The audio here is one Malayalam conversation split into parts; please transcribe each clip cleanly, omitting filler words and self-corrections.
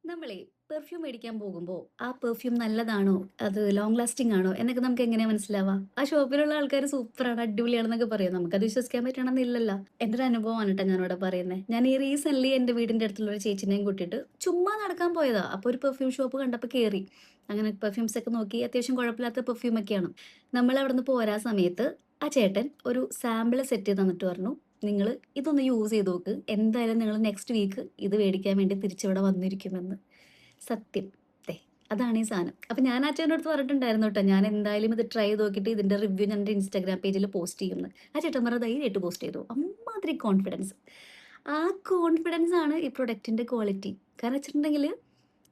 നമ്മളെ പെർഫ്യൂം മേടിക്കാൻ പോകുമ്പോൾ ആ പെർഫ്യൂം നല്ലതാണോ അത് ലോങ് ലാസ്റ്റിംഗ് ആണോ എന്നൊക്കെ നമുക്ക് എങ്ങനെയാ മനസ്സിലാവാ? ആ ഷോപ്പിലുള്ള ആൾക്കാർ സൂപ്പറാണ് അടിപൊളിയാണെന്നൊക്കെ പറയും. നമുക്കത് വിശ്വസിക്കാൻ പറ്റണമെന്നില്ലല്ലോ. എൻ്റെ ഒരു അനുഭവമാണ് കേട്ടോ ഞാനിവിടെ പറയുന്നത്. ഞാൻ ഈ റീസെന്റ് എൻ്റെ വീടിൻ്റെ അടുത്തുള്ള ഒരു ചേച്ചിനെയും കൂട്ടിയിട്ട് ചുമ്മാ നടക്കാൻ പോയതാ. അപ്പോൾ ഒരു പെർഫ്യൂം ഷോപ്പ് കണ്ടപ്പോൾ കയറി. അങ്ങനെ പെർഫ്യൂംസ് ഒക്കെ നോക്കി അത്യാവശ്യം കുഴപ്പമില്ലാത്ത പെർഫ്യൂം ഒക്കെയാണ്. നമ്മൾ അവിടെ നിന്ന് പോരാ സമയത്ത് ആ ചേട്ടൻ ഒരു സാമ്പിൾ സെറ്റ് ചെയ്ത് തന്നിട്ട് പറഞ്ഞു, നിങ്ങൾ ഇതൊന്ന് യൂസ് ചെയ്ത് നോക്ക്. എന്തായാലും നിങ്ങൾ നെക്സ്റ്റ് വീക്ക് ഇത് മേടിക്കാൻ വേണ്ടി തിരിച്ചിവിടെ വന്നിരിക്കുമെന്ന്. സത്യം. ദേ അതാണ് ഈ സാധനം. അപ്പൊ ഞാൻ ആ ചേട്ടൻ്റെ അടുത്ത് പറഞ്ഞിട്ടുണ്ടായിരുന്നു കേട്ടോ, ഞാൻ എന്തായാലും ഇത് ട്രൈ ചെയ്ത് നോക്കിയിട്ട് ഇതിന്റെ റിവ്യൂ ഞാൻ എൻ്റെ ഇൻസ്റ്റാഗ്രാം പേജിൽ പോസ്റ്റ് ചെയ്യുമെന്ന്. ആ ചേട്ടൻ പറഞ്ഞത് ധൈര്യമായിട്ട് പോസ്റ്റ് ചെയ്തു. അമ്മാതിരി കോൺഫിഡൻസ്. ആ കോൺഫിഡൻസ് ആണ് ഈ പ്രൊഡക്റ്റിന്റെ ക്വാളിറ്റി. കാരണം വെച്ചിട്ടുണ്ടെങ്കിൽ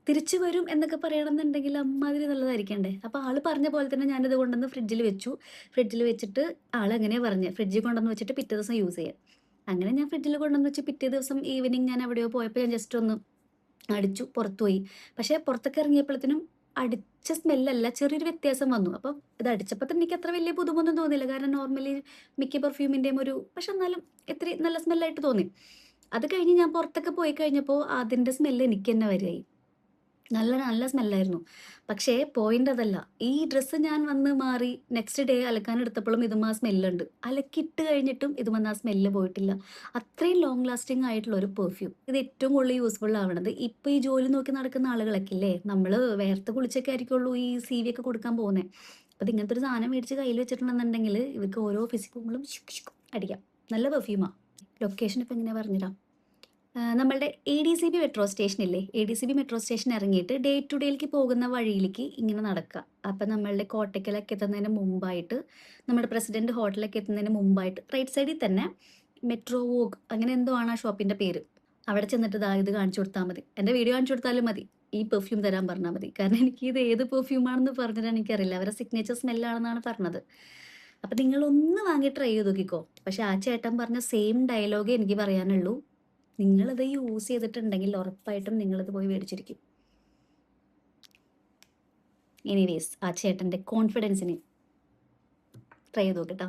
തിരിച്ചു വരും എന്നൊക്കെ പറയണമെന്നുണ്ടെങ്കിൽ അമ്മാതിരി നല്ലതായിരിക്കണ്ടേ. അപ്പോൾ ആള് പറഞ്ഞ പോലെ തന്നെ ഞാനിത് കൊണ്ടുവന്ന് ഫ്രിഡ്ജിൽ വെച്ചു. ഫ്രിഡ്ജിൽ വെച്ചിട്ട് ആളെങ്ങനെയാ പറഞ്ഞത്, ഫ്രിഡ്ജിൽ കൊണ്ടുവന്ന് വെച്ചിട്ട് പിറ്റേ ദിവസം യൂസ് ചെയ്യാം. അങ്ങനെ ഞാൻ ഫ്രിഡ്ജിൽ കൊണ്ടുവന്ന് വെച്ച് പിറ്റേ ദിവസം ഈവനിങ് ഞാൻ എവിടെയോ പോയപ്പോൾ ഞാൻ ജസ്റ്റ് ഒന്ന് അടിച്ചു, പുറത്തു പോയി. പക്ഷേ പുറത്തൊക്കെ ഇറങ്ങിയപ്പോഴത്തേനും അടിച്ച സ്മെല്ലല്ല, ചെറിയൊരു വ്യത്യാസം വന്നു. അപ്പം ഇത് അടിച്ചപ്പോൾ തന്നെ എനിക്ക് അത്ര വലിയ പുതുമൊന്നും തോന്നിയില്ല. കാരണം നോർമലി മിക്ക പെർഫ്യൂമിൻ്റെയും ഒരു, പക്ഷെ എന്നാലും ഇത്തിരി നല്ല സ്മെല്ലായിട്ട് തോന്നി. അത് കഴിഞ്ഞ് ഞാൻ പുറത്തൊക്കെ പോയി കഴിഞ്ഞപ്പോൾ അതിൻ്റെ സ്മെല്ല് എനിക്ക് തന്നെ വരികയായി. നല്ല നല്ല സ്മെല്ലായിരുന്നു. പക്ഷേ പോയിന്റ് അതല്ല. ഈ ഡ്രസ്സ് ഞാൻ വന്ന് മാറി നെക്സ്റ്റ് ഡേ അലക്കാനെടുത്തപ്പളും ഇതുമ്മെ ആ സ്മെല്ലുണ്ട്. അലക്കിയിട്ട് കഴിഞ്ഞിട്ടും ഇതുമ്മന്ന് ആ സ്മെല്ല് പോയിട്ടില്ല. അത്രയും ലോങ് ലാസ്റ്റിംഗ് ആയിട്ടുള്ള ഒരു പെർഫ്യൂം. ഇത് ഏറ്റവും കൂടുതൽ യൂസ്ഫുൾ ആവണത് ഇപ്പൊ ഈ ജോലി നോക്കി നടക്കുന്ന ആളുകളൊക്കെ ഇല്ലേ, നമ്മള് വേർത്ത് കുളിച്ചൊക്കെ ആയിരിക്കുള്ളൂ ഈ സിവി ഒക്കെ കൊടുക്കാൻ പോകുന്നേ. അപ്പൊ ഇങ്ങനത്തെ ഒരു സാധനം മേടിച്ച് കയ്യിൽ വെച്ചിട്ടുണ്ടെന്നുണ്ടെങ്കിൽ ഇവർക്ക് ഓരോ ഓഫീസിൽ പോകുമ്പോഴും അടിക്കാം. നല്ല പെർഫ്യൂമാ. ലൊക്കേഷൻ ഇപ്പൊ എങ്ങനെയാ പറഞ്ഞുതരാം. നമ്മളുടെ ADCB മെട്രോ സ്റ്റേഷൻ ഇല്ലേ, ADCB മെട്രോ സ്റ്റേഷൻ ഇറങ്ങിയിട്ട് ഡേ ടു ഡേയിലേക്ക് പോകുന്ന വഴിയിലേക്ക് ഇങ്ങനെ നടക്കുക. അപ്പം നമ്മളുടെ കോട്ടയ്ക്കലൊക്കെ എത്തുന്നതിന് മുമ്പായിട്ട്, നമ്മുടെ പ്രസിഡന്റ് ഹോട്ടലൊക്കെ എത്തുന്നതിന് മുമ്പായിട്ട് റൈറ്റ് സൈഡിൽ തന്നെ മെട്രോ വോഗ് അങ്ങനെ എന്തോ ആണ് ആ ഷോപ്പിന്റെ പേര്. അവിടെ ചെന്നിട്ട് ദാ ഇത് കാണിച്ചു കൊടുത്താൽ മതി. എൻ്റെ വീഡിയോ കാണിച്ചു കൊടുത്താലും മതി. ഈ പെർഫ്യൂം തരാൻ പറഞ്ഞാൽ മതി. കാരണം എനിക്ക് ഇത് ഏത് പെർഫ്യൂമാണെന്ന് പറഞ്ഞിട്ട് എനിക്കറിയില്ല. അവരുടെ സിഗ്നേച്ചർ സ്മെല്ലാണെന്നാണ് പറഞ്ഞത്. അപ്പം നിങ്ങളൊന്ന് വാങ്ങി ട്രൈ ചെയ്ത് നോക്കിക്കോ. പക്ഷെ ആ ചേട്ടൻ പറഞ്ഞ സെയിം ഡയലോഗേ എനിക്ക് പറയാനുള്ളൂ. നിങ്ങളത് യൂസ് ചെയ്തിട്ടുണ്ടെങ്കിൽ ഉറപ്പായിട്ടും നിങ്ങളിത് പോയി മേടിച്ചിരിക്കും. എനിവേസ് ആ ചേട്ടൻ്റെ കോൺഫിഡൻസിന് ട്രൈ ചെയ്ത് നോക്കട്ടോ.